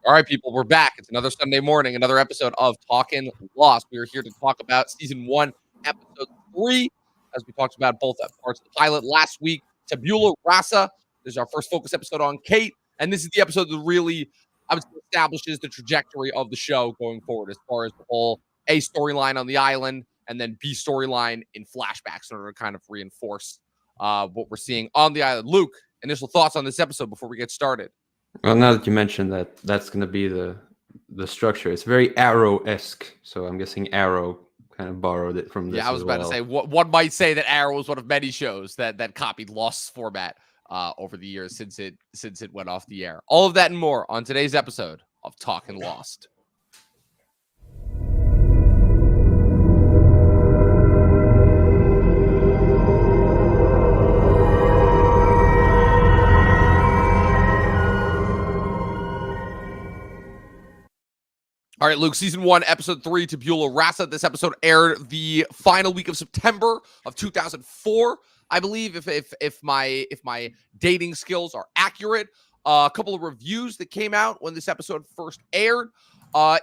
All right, people, we're back. It's another Sunday morning, another episode of Talkin Lost. We are here to talk about season 1, episode 3, as we talked about both parts of the pilot last week. Tabula Rasa. This is our first focus episode on Kate, and this is the episode that really, I would say, establishes the trajectory of the show going forward, as far as the whole A storyline on the island and then B storyline in flashbacks in order to kind of reinforce what we're seeing on the island. Luke, initial thoughts on this episode before we get started? Well, now that you mentioned that, that's going to be the structure. It's very Arrow-esque, so I'm guessing Arrow kind of borrowed it from this. Yeah, I was about to say, one might say that Arrow was one of many shows that copied Lost's format over the years since it went off the air. All of that and more on today's episode of Talkin' Lost. All right, Luke, season 1, episode 3, Tabula Rasa. This episode aired the final week of September of 2004, I believe, if my dating skills are accurate. A couple of reviews that came out when this episode first aired.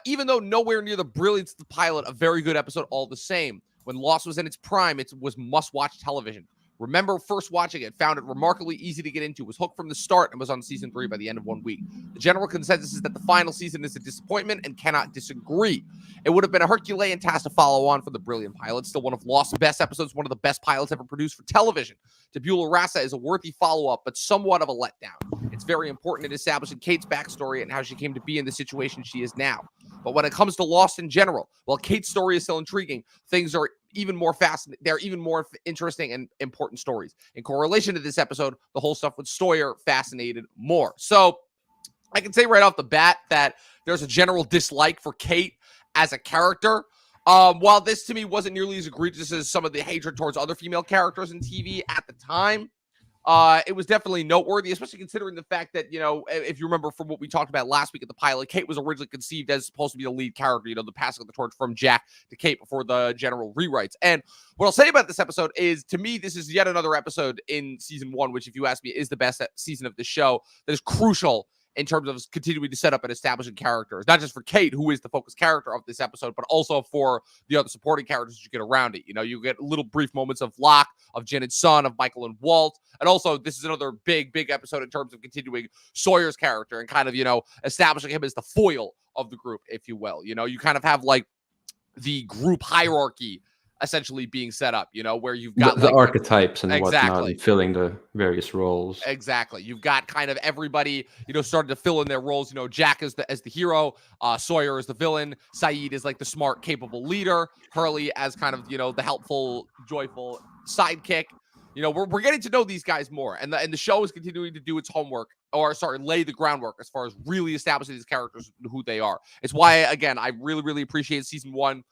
Even though nowhere near the brilliance of the pilot, a very good episode all the same. When Lost was in its prime, it was must-watch television. Remember first watching it, found it remarkably easy to get into, was hooked from the start, and was on season 3 by the end of 1 week. The general consensus is that the final season is a disappointment and cannot disagree. It would have been a Herculean task to follow on from the brilliant pilot, still one of Lost's best episodes, one of the best pilots ever produced for television. Tabula Rasa is a worthy follow-up, but somewhat of a letdown. It's very important in establishing Kate's backstory and how she came to be in the situation she is now. But when it comes to Lost in general, while Kate's story is still intriguing, things are even more fascinating. They're even more interesting and important stories. In correlation to this episode, the whole stuff with Sawyer fascinated more. So I can say right off the bat that there's a general dislike for Kate as a character. While this to me wasn't nearly as egregious as some of the hatred towards other female characters in TV at the time, it was definitely noteworthy, especially considering the fact that, you know, if you remember from what we talked about last week at the pilot, Kate was originally conceived as supposed to be the lead character, you know, the passing of the torch from Jack to Kate before the general rewrites. And what I'll say about this episode is, to me, this is yet another episode in season 1, which, if you ask me, is the best season of the show, that is crucial in terms of continuing to set up and establishing characters, not just for Kate, who is the focus character of this episode, but also for the other supporting characters you get around it. You know, you get little brief moments of Locke, of Jen and Son, of Michael and Walt. And also, this is another big episode in terms of continuing Sawyer's character and kind of, you know, establishing him as the foil of the group, if you will. You know, you kind of have like the group hierarchy essentially being set up, you know, where you've got the archetypes and exactly whatnot, and filling the various roles. Exactly. You've got kind of everybody, you know, starting to fill in their roles. You know, Jack as the hero, Sawyer as the villain, Saeed is like the smart, capable leader, Hurley as kind of, you know, the helpful, joyful sidekick. You know, we're getting to know these guys more, and the show is continuing to do its homework, lay the groundwork as far as really establishing these characters and who they are. It's why, again, I really appreciate season 1.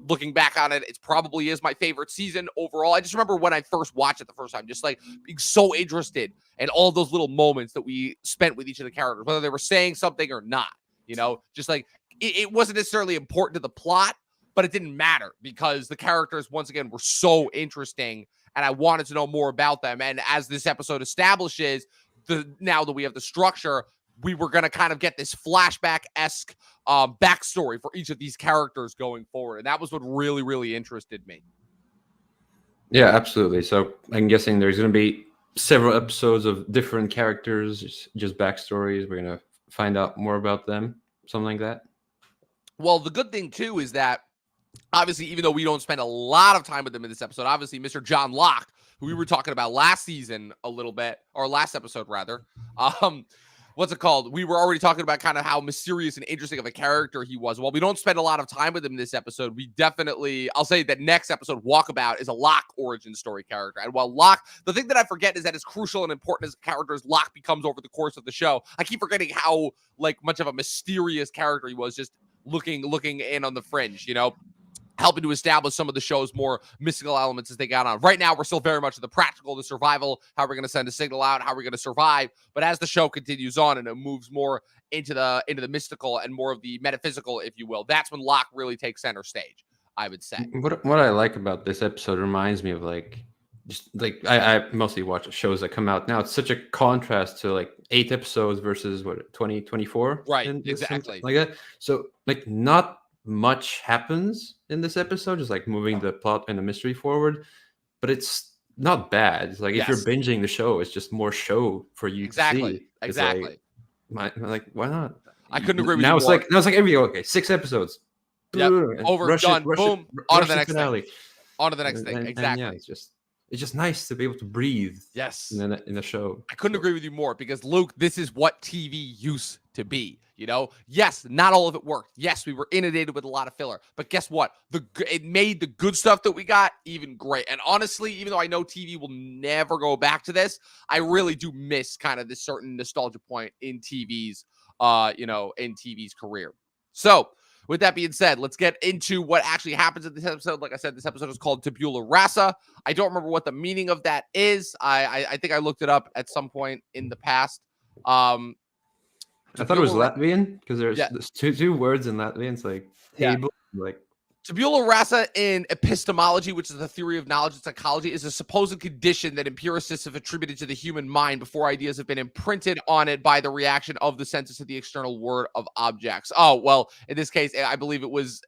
Looking back on it, it probably is my favorite season overall. I just remember when I first watched it the first time, just like being so interested in all those little moments that we spent with each of the characters, whether they were saying something or not. You know, just like it wasn't necessarily important to the plot, but it didn't matter because the characters, once again, were so interesting, and I wanted to know more about them. And as this episode establishes, now that we have the structure, we were going to kind of get this flashback-esque backstory for each of these characters going forward. And that was what really interested me. Yeah, absolutely. So I'm guessing there's going to be several episodes of different characters, just backstories. We're going to find out more about them, something like that. Well, the good thing, too, is that obviously, even though we don't spend a lot of time with them in this episode, obviously Mr. John Locke, who we were talking about last season a little bit, or last episode rather, what's it called? We were already talking about kind of how mysterious and interesting of a character he was. While we don't spend a lot of time with him in this episode, we definitely, I'll say that next episode, Walkabout, is a Locke origin story character. And while Locke, the thing that I forget is that as crucial and important as a character as Locke becomes over the course of the show, I keep forgetting how like much of a mysterious character he was, just looking in on the fringe, you know, helping to establish some of the show's more mystical elements as they got on. Right now, we're still very much in the practical, the survival, how we're going to send a signal out, how we're going to survive. But as the show continues on and it moves more into the mystical and more of the metaphysical, if you will, that's when Locke really takes center stage, I would say. What I like about this episode reminds me of like just like I mostly watch shows that come out now. It's such a contrast to like 8 episodes versus what 2024 Right, and something exactly. like that. So like not much happens in this episode, just like moving the plot and the mystery forward, but it's not bad. It's like if you're Yes, binging the show, it's just more show for you to exactly, see. It's like exactly. like why not? I couldn't agree with you Now it's more. like every okay 6 episodes. Yep, And over, done, boom, on to rush the the next thing. finale. On to the next thing. And yeah, Exactly. it's just nice to be able to breathe Yes. in a show. I couldn't agree with you more because Luke, this is what TV used to be. You know, yes, not all of it worked. Yes, we were inundated with a lot of filler, but guess what? It made the good stuff that we got even great. And honestly, even though I know TV will never go back to this, I really do miss kind of this certain nostalgia point in TV's, in TV's career. So, with that being said, let's get into what actually happens in this episode. Like I said, this episode is called Tabula Rasa. I don't remember what the meaning of that is. I think I looked it up at some point in the past. I thought it was Tabula, Latvian because yeah, there's two words in Latvian. It's like yeah. table, like Tabula rasa in epistemology, which is the theory of knowledge and psychology, is a supposed condition that empiricists have attributed to the human mind before ideas have been imprinted on it by the reaction of the senses to the external world of objects. Oh, well, in this case, I believe it was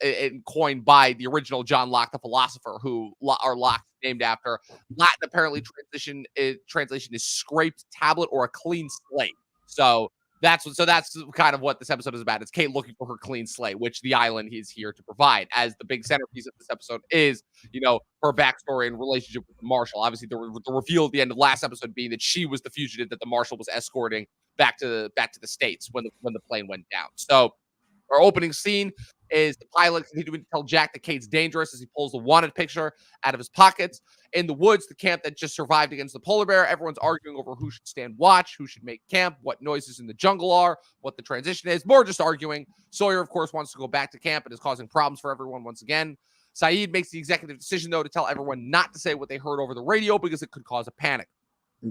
coined by the original John Locke, the philosopher, Locke named after. Latin apparently translation is scraped tablet or a clean slate. So that's kind of what this episode is about. It's Kate looking for her clean slate, which the island is here to provide. As the big centerpiece of this episode is, her backstory and relationship with the Marshal. Obviously, the reveal at the end of last episode being that she was the fugitive that the Marshal was escorting back to the States when the plane went down. So our opening scene is the pilot continuing to tell Jack that Kate's dangerous as he pulls the wanted picture out of his pockets. In the woods, the camp that just survived against the polar bear, everyone's arguing over who should stand watch, who should make camp, what noises in the jungle are, what the transition is. More just arguing. Sawyer, of course, wants to go back to camp and is causing problems for everyone once again. Saeed makes the executive decision, though, to tell everyone not to say what they heard over the radio because it could cause a panic.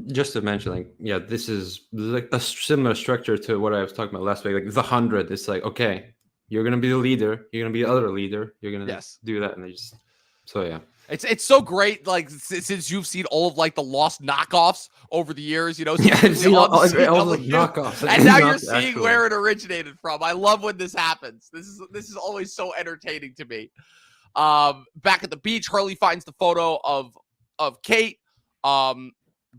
Just to mention, like, yeah, this is like a similar structure to what I was talking about last week. Like the 100, it's like, okay, you're gonna be the leader, you're gonna be the other leader, you're gonna do that, and they just yeah. It's so great, like since you've seen all of like the Lost knockoffs over the years, Yeah, I've seen all the knockoffs, and now you're seeing where it originated from. I love when this happens. This is always so entertaining to me. Back at the beach, Hurley finds the photo of Kate.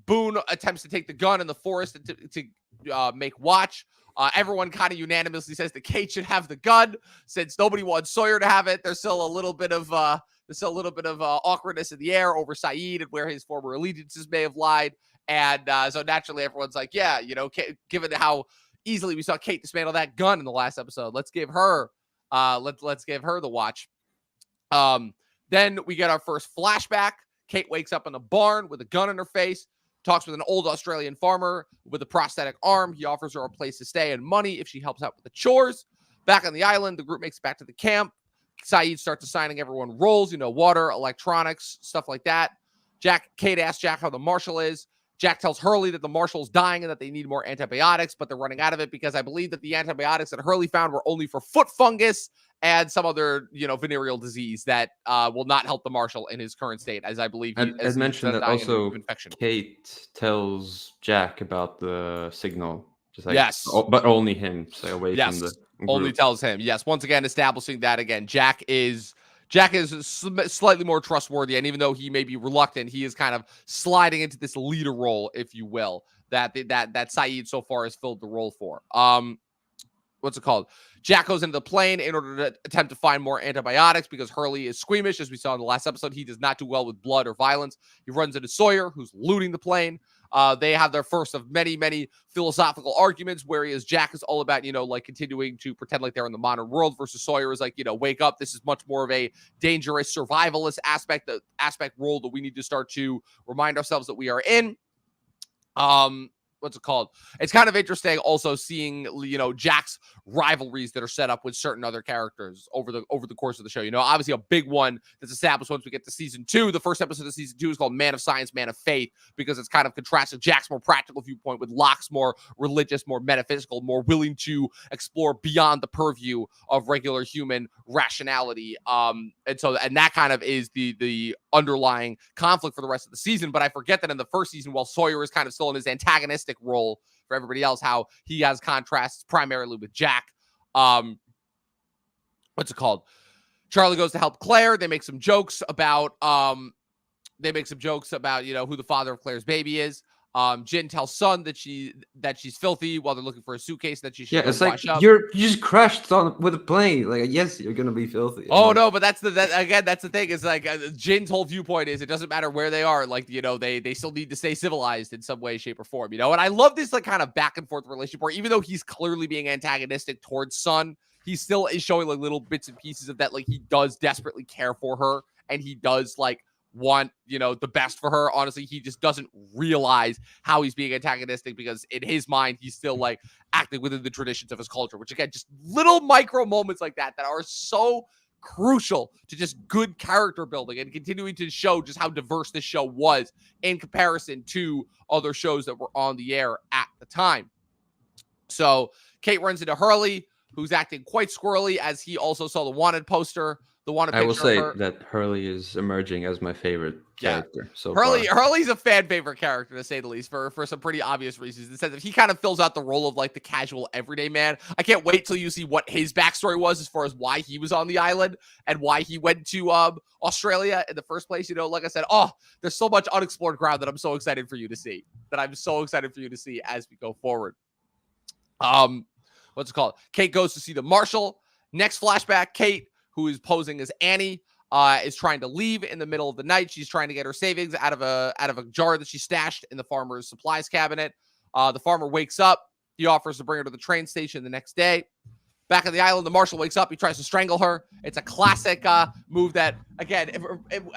Boone attempts to take the gun in the forest to make watch. Everyone kind of unanimously says that Kate should have the gun since nobody wants Sawyer to have it. There's still a little bit of awkwardness in the air over Saeed and where his former allegiances may have lied. And so naturally, everyone's like, yeah, given how easily we saw Kate dismantle that gun in the last episode, let's give her let's give her the watch. Then we get our first flashback. Kate wakes up in a barn with a gun in her face, talks with an old Australian farmer with a prosthetic arm. He offers her a place to stay and money if she helps out with the chores. Back on the island, the group makes it back to the camp. Saeed starts assigning everyone roles, water, electronics, stuff like that. Kate asks Jack how the Marshal is. Jack tells Hurley that the Marshal's dying and that they need more antibiotics, but they're running out of it because I believe that the antibiotics that Hurley found were only for foot fungus and some other, venereal disease that will not help the Marshal in his current state, as I believe. As mentioned that also Kate tells Jack about the signal. Just like, yes, but only him. Stay away from the group. Only tells him. Yes, once again establishing that again. Jack is slightly more trustworthy, and even though he may be reluctant, he is kind of sliding into this leader role, if you will, that Saeed so far has filled the role for. What's it called? Jack goes into the plane in order to attempt to find more antibiotics because Hurley is squeamish, as we saw in the last episode. He does not do well with blood or violence. He runs into Sawyer, who's looting the plane. They have their first of many, many philosophical arguments, whereas Jack is all about, continuing to pretend like they're in the modern world versus Sawyer is like, wake up. This is much more of a dangerous survivalist aspect role that we need to start to remind ourselves that we are in. what's it called? It's kind of interesting also seeing, you know, Jack's rivalries that are set up with certain other characters over the course of the show. You know, obviously a big one that's established once we get to season 2. The first episode of season 2 is called Man of Science, Man of Faith, because it's kind of contrasting Jack's more practical viewpoint with Locke's more religious, more metaphysical, more willing to explore beyond the purview of regular human rationality. And that kind of is the underlying conflict for the rest of the season. But I forget that in the first season, while Sawyer is kind of still in his antagonistic role for everybody else, how he has contrasts primarily with Jack. What's it called? Charlie goes to help Claire. They make some jokes about you know, who the father of Claire's baby is. Jin tells Sun that she's filthy while they're looking for a suitcase that she should it's wash like up. you just crashed with a plane. Like, yes, you're gonna be filthy. Oh no, but that's the thing. It's like Jin's whole viewpoint is it doesn't matter where they are. Like, you know, they still need to stay civilized in some way, shape, or form. You know, and I love this like kind of back and forth relationship where even though he's clearly being antagonistic towards Sun, he still is showing like little bits and pieces of that. Like he does desperately care for her, and he does like want, you know, the best for her. Honestly, he just doesn't realize how he's being antagonistic because in his mind, he's still like acting within the traditions of his culture, which again, just little micro moments like that are so crucial to just good character building and continuing to show just how diverse this show was in comparison to other shows that were on the air at the time. So Kate runs into Hurley, who's acting quite squirrely as he also saw the wanted poster. I will say that Hurley is emerging as my favorite character. So Hurley's a fan favorite character, to say the least, for some pretty obvious reasons. In the sense that he kind of fills out the role of like the casual everyday man. I can't wait till you see what his backstory was as far as why he was on the island and why he went to Australia in the first place. You know, like I said, there's so much unexplored ground that I'm so excited for you to see. As we go forward. What's it called? Kate goes to see the marshal. Next flashback, Kate, who is posing as Annie, is trying to leave in the middle of the night. She's trying to get her savings out of a jar that she stashed in the farmer's supplies cabinet. The farmer wakes up. He offers to bring her to the train station the next day. Back on the island, the marshal wakes up. He tries to strangle her. It's a classic move that, again,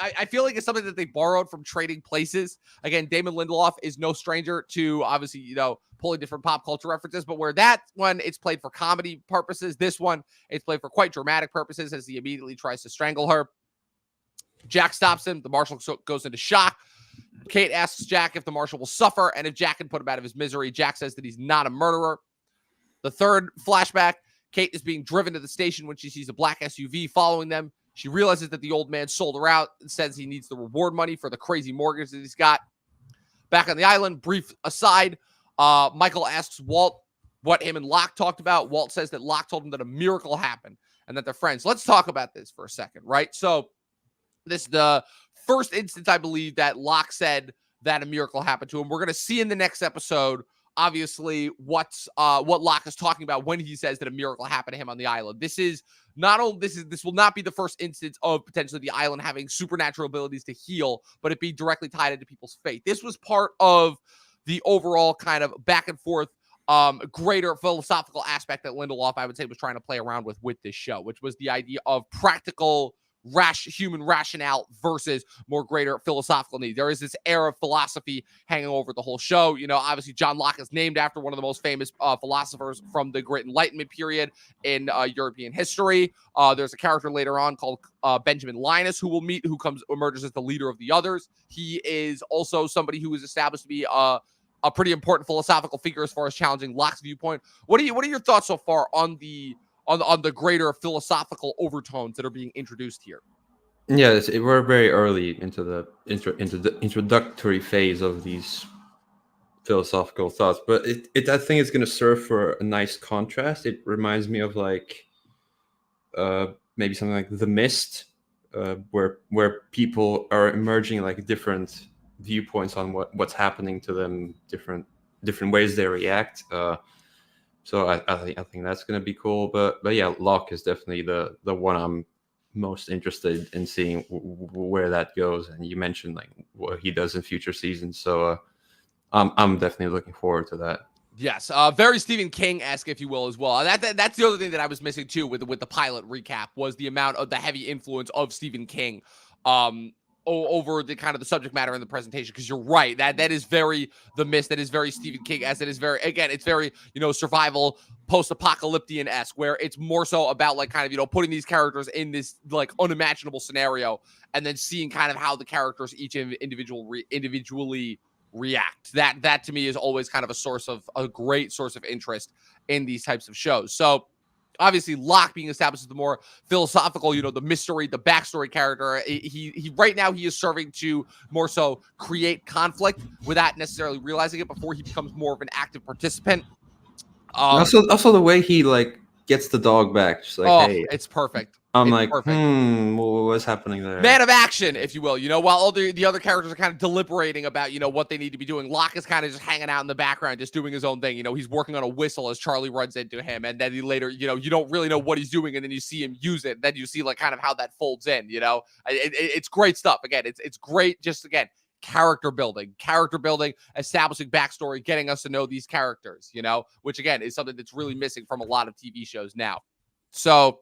I feel like it's something that they borrowed from Trading Places. Again, Damon Lindelof is no stranger to, obviously, you know, pulling different pop culture references, but where that one, it's played for comedy purposes. This one, it's played for quite dramatic purposes as he immediately tries to strangle her. Jack stops him. The marshal goes into shock. Kate asks Jack if the marshal will suffer and if Jack can put him out of his misery. Jack says that he's not a murderer. The third flashback, Kate is being driven to the station when she sees a black SUV following them. She realizes that the old man sold her out and says he needs the reward money for the crazy mortgage that he's got. Back on the island, brief aside, Michael asks Walt what him and Locke talked about. Walt says that Locke told him that a miracle happened and that they're friends. Let's talk about this for a second, right? So this is the first instance, I believe, that Locke said that a miracle happened to him. We're going to see in the next episode, obviously, what Locke is talking about when he says that a miracle happened to him on the island. This will not be the first instance of potentially the island having supernatural abilities to heal, but it be directly tied into people's faith. This was part of the overall kind of back and forth, greater philosophical aspect that Lindelof, I would say, was trying to play around with this show, which was the idea of practical human rationale versus more greater philosophical need. There is this air of philosophy hanging over the whole show. You know, obviously John Locke is named after one of the most famous philosophers from the Great Enlightenment period in European history. There's a character later on called Benjamin Linus who we'll meet, who emerges as the leader of the others. He is also somebody who is established to be a pretty important philosophical figure as far as challenging Locke's viewpoint. What are your thoughts so far on the greater philosophical overtones that are being introduced here? Yeah, we're very early into the introductory phase of these philosophical thoughts, but I think it's going to serve for a nice contrast. It reminds me of like maybe something like The Mist, where people are emerging like different viewpoints on what's happening to them, different ways they react. So I think that's going to be cool. But yeah, Locke is definitely the one I'm most interested in seeing where that goes. And you mentioned like what he does in future seasons. So I'm definitely looking forward to that. Yes, very Stephen King-esque, if you will, as well. That's the other thing that I was missing too with the pilot recap was the amount of the heavy influence of Stephen King over the kind of the subject matter in the presentation, because you're right, that is very The Mist, that is very Stephen King, as it is very, again, it's very, survival, post-apocalyptic-esque, where it's more so about like kind of, putting these characters in this like unimaginable scenario and then seeing kind of how the characters each individually react. That to me is always kind of a great source of interest in these types of shows. So obviously Locke being established as the more philosophical, the mystery, the backstory character. He right now he is serving to more so create conflict without necessarily realizing it before he becomes more of an active participant. Also the way he like gets the dog back, just like, hey, it's perfect. I'm it's like, perfect. What's happening there? Man of action, if you will. While all the other characters are kind of deliberating about, what they need to be doing, Locke is kind of just hanging out in the background, just doing his own thing. He's working on a whistle as Charlie runs into him, and then he later, you don't really know what he's doing, and then you see him use it. Then you see like kind of how that folds in. It's great stuff. Again, it's great. Just again, character building, establishing backstory, getting us to know these characters. Which again is something that's really missing from a lot of TV shows now. So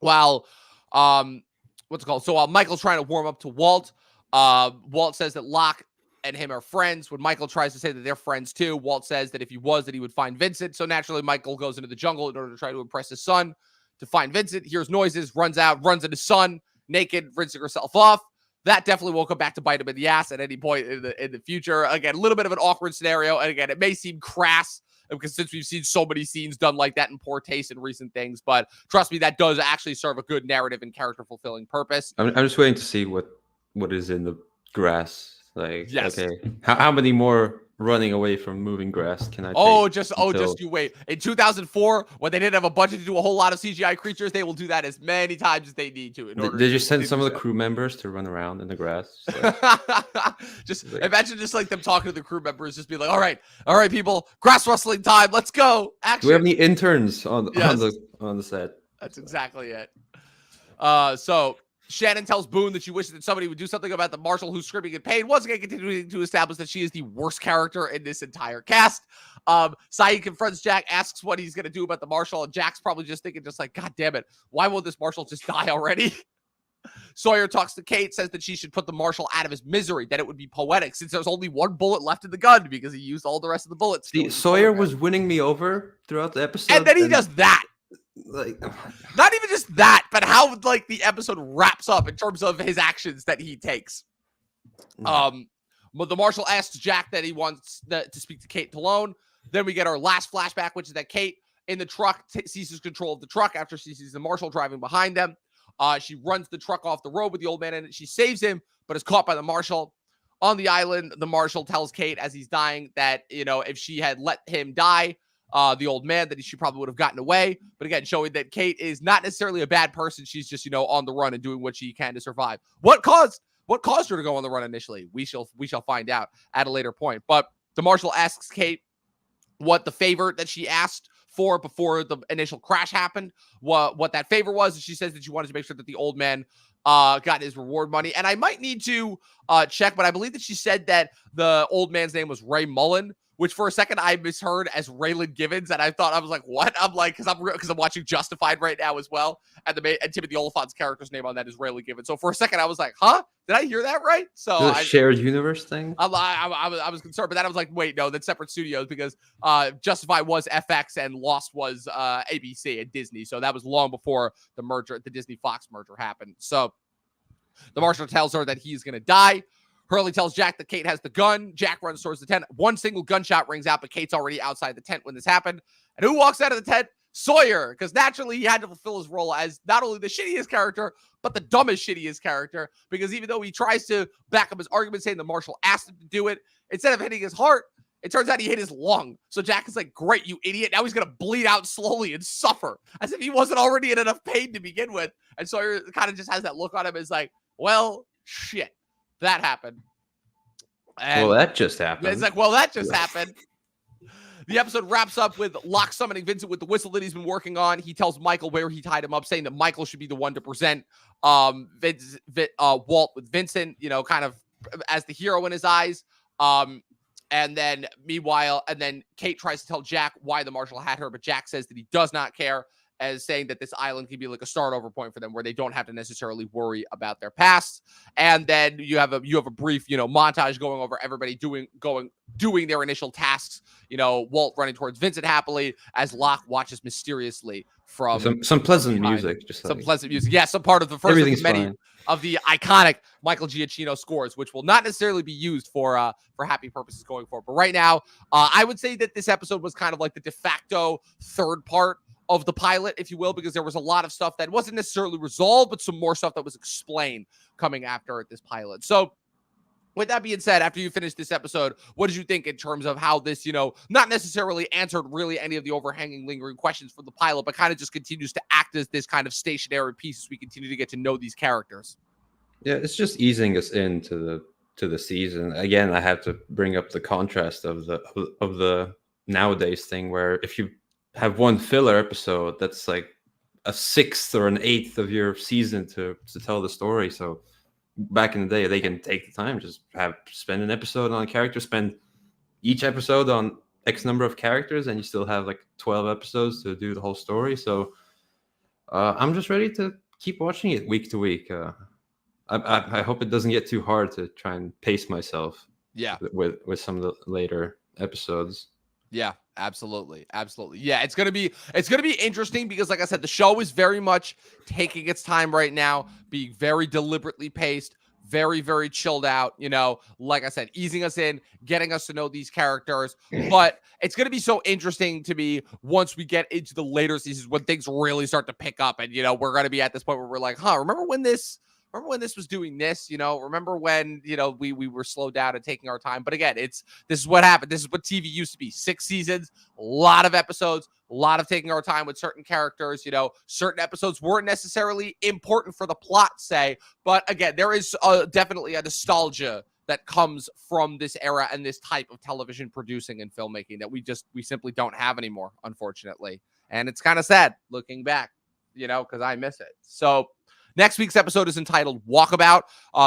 while what's it called? So while Michael's trying to warm up to Walt, Walt says that Locke and him are friends. When Michael tries to say that they're friends too, Walt says that if he was, that he would find Vincent. So naturally, Michael goes into the jungle in order to try to impress his son to find Vincent. Hears noises, runs out, runs into his son, naked, rinsing herself off. That definitely will come back to bite him in the ass at any point in the future. Again, a little bit of an awkward scenario. And again, it may seem crass, because since we've seen so many scenes done like that in poor taste in recent things, but trust me, that does actually serve a good narrative and character fulfilling purpose. I'm just waiting to see what is in the grass. Like, yes. Okay, how many more running away from moving grass can I take? Just you wait. In 2004, when they didn't have a budget to do a whole lot of CGI creatures, they will do that as many times as they need to. Did you send some of the crew members to run around in the grass? Just imagine just like them talking to the crew members, just be like, all right, people, grass rustling time, let's go. Action. Do we have any interns on the set? That's exactly it. So Shannon tells Boone that she wishes that somebody would do something about the marshal who's screaming in pain. Once again, continuing to establish that she is the worst character in this entire cast. Saeed confronts Jack, asks what he's going to do about the marshal, and Jack's probably just thinking just like, God damn it, why won't this marshal just die already? Sawyer talks to Kate, says that she should put the marshal out of his misery, that it would be poetic since there's only one bullet left in the gun because he used all the rest of the bullets. Sawyer was winning me over throughout the episode. And then he does that. Like, not even just that, but how like the episode wraps up in terms of his actions that he takes. But the marshal asks Jack that he wants to speak to Kate alone. Then we get our last flashback, which is that Kate in the truck seizes control of the truck after she sees the marshal driving behind them. She runs the truck off the road with the old man in it. She saves him, but is caught by the marshal. On the island, the marshal tells Kate as he's dying that, if she had let him die, the old man, that she probably would have gotten away. But again, showing that Kate is not necessarily a bad person. She's just, on the run and doing what she can to survive. What caused her to go on the run initially? We shall find out at a later point. But the marshal asks Kate what the favor that she asked for before the initial crash happened, what that favor was. And she says that she wanted to make sure that the old man got his reward money. And I might need to check, but I believe that she said that the old man's name was Ray Mullen, which for a second I misheard as Raylan Givens, and I was like, what? I'm like, because I'm watching Justified right now as well, and Timothy Oliphant's character's name on that is Raylan Givens. So for a second I was like, huh? Did I hear that right? So shared universe thing. I was concerned, but then I was like, wait, no, that's separate studios because Justified was FX and Lost was ABC and Disney. So that was long before the merger, the Disney Fox merger happened. So the marshal tells her that he's going to die. Hurley tells Jack that Kate has the gun. Jack runs towards the tent. One single gunshot rings out, but Kate's already outside the tent when this happened. And who walks out of the tent? Sawyer, because naturally he had to fulfill his role as not only the shittiest character, but the dumbest shittiest character. Because even though he tries to back up his argument saying the marshal asked him to do it, instead of hitting his heart, it turns out he hit his lung. So Jack is like, great, you idiot. Now he's going to bleed out slowly and suffer as if he wasn't already in enough pain to begin with. And Sawyer kind of just has that look on him as like, well, shit. That happened. And that just happened. It's like, that just happened. The episode wraps up with Locke summoning Vincent with the whistle that he's been working on. He tells Michael where he tied him up, saying that Michael should be the one to present Walt with Vincent, kind of as the hero in his eyes. And then meanwhile, Kate tries to tell Jack why the marshal had her, but Jack says that he does not care. as saying that this island can be like a start over point for them where they don't have to necessarily worry about their past. And then you have a brief, montage going over everybody doing their initial tasks. Walt running towards Vincent happily as Locke watches mysteriously from some pleasant music, just some pleasant music. Yeah, some part of the first of many of the iconic Michael Giacchino scores, which will not necessarily be used for happy purposes going forward. But right now, I would say that this episode was kind of like the de facto third part of the pilot, if you will, because there was a lot of stuff that wasn't necessarily resolved, but some more stuff that was explained coming after this pilot. So with that being said, after you finish this episode, what did you think in terms of how this, not necessarily answered really any of the overhanging, lingering questions from the pilot, but kind of just continues to act as this kind of stationary piece as we continue to get to know these characters? Yeah, it's just easing us into the season. Again, I have to bring up the contrast of the nowadays thing, where if you have one filler episode, that's like a sixth or an eighth of your season to tell the story. So back in the day, they can take the time, just spend an episode on a character, spend each episode on X number of characters, and you still have like 12 episodes to do the whole story. So I'm just ready to keep watching it week to week. I hope it doesn't get too hard to try and pace myself. Yeah, with some of the later episodes. Yeah, absolutely. Yeah, it's gonna be interesting because, like I said, the show is very much taking its time right now, being very deliberately paced, very, very chilled out. Like I said, easing us in, getting us to know these characters. But it's gonna be so interesting to me once we get into the later seasons when things really start to pick up, and we're gonna be at this point where we're like, remember when this was doing this, remember when, we were slowed down and taking our time. But again, this is what happened. This is what TV used to be. 6 seasons, a lot of episodes, a lot of taking our time with certain characters. Certain episodes weren't necessarily important for the plot, say, but again, there is definitely a nostalgia that comes from this era and this type of television producing and filmmaking that we simply don't have anymore, unfortunately. And it's kind of sad looking back, because I miss it. So next week's episode is entitled Walkabout.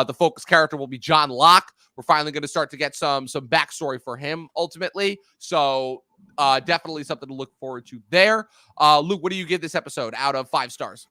The focus character will be John Locke. We're finally going to start to get some backstory for him ultimately. So definitely something to look forward to there. Luke, what do you give this episode out of 5 stars?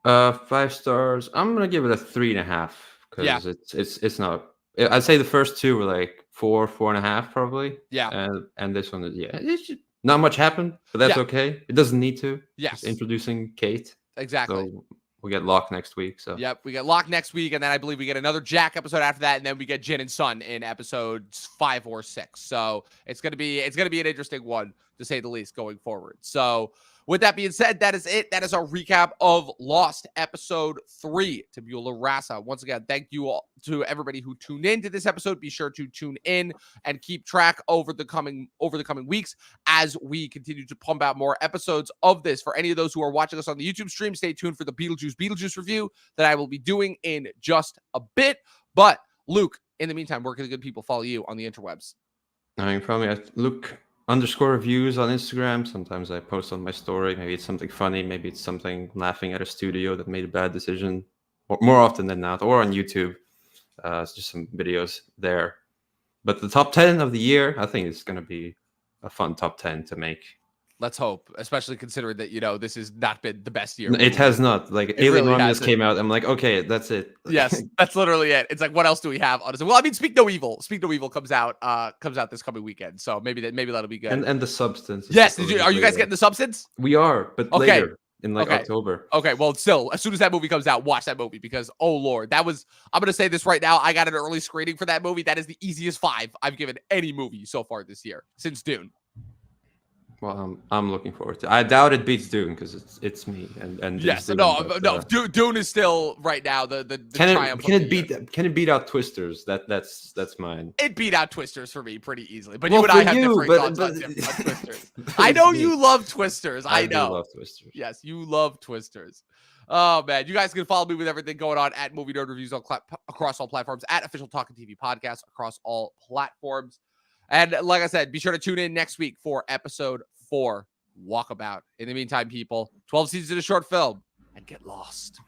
5 stars. I'm going to give it a 3.5 because it's not. I'd say the first 2 were like 4.5 probably. Yeah. And this one, it's just, not much happened, but that's okay. It doesn't need to. Yes. Just introducing Kate. Exactly. So we get Locke next week. So yep, we get Locke next week, and then I believe we get another Jack episode after that, and then we get Jin and Sun in episodes 5 or 6. So it's gonna be an interesting one to say the least going forward. So with that being said, that is it. That is our recap of Lost episode 3, Tabula Rasa. Once again, thank you all to everybody who tuned in to this episode. Be sure to tune in and keep track over the coming weeks as we continue to pump out more episodes of this. For any of those who are watching us on the YouTube stream, stay tuned for the Beetlejuice review that I will be doing in just a bit. But Luke, in the meantime, where can the good people follow you on the interwebs? I mean, probably Luke_reviews on Instagram. Sometimes I post on my story. Maybe it's something funny. Maybe it's something laughing at a studio that made a bad decision. Or more often than not, or on YouTube. It's just some videos there. But the top 10 of the year, I think it's going to be a fun top 10 to make. Let's hope, especially considering that, this has not been the best year. It has not. Like, Alien Romulus came out. I'm like, okay, that's it. Yes, that's literally it. It's like, what else do we have? Honestly, well, I mean, Speak No Evil. Speak No Evil comes out this coming weekend. So maybe that'll be good. And The Substance. Yes. Are you guys getting The Substance? We are, but later in October. Okay. Well, still, as soon as that movie comes out, watch that movie because, oh Lord, I'm going to say this right now. I got an early screening for that movie. That is the easiest 5 I've given any movie so far this year since Dune. Well, I'm looking forward to it. I doubt it beats Dune because it's me and yes, Dune, no. Dune is still right now the triumph. Can it beat out Twisters? That's mine. It beat out Twisters for me pretty easily. But you and I have different thoughts on Twisters. I know you love Twisters. I know. Do love Twisters. Yes, you love Twisters. Oh man, you guys can follow me with everything going on at Movie Nerd Reviews across all platforms, at Official Talkin TV Podcast across all platforms. And like I said, be sure to tune in next week for episode 4, Walkabout. In the meantime, people, 12 seasons in a short film, and get lost.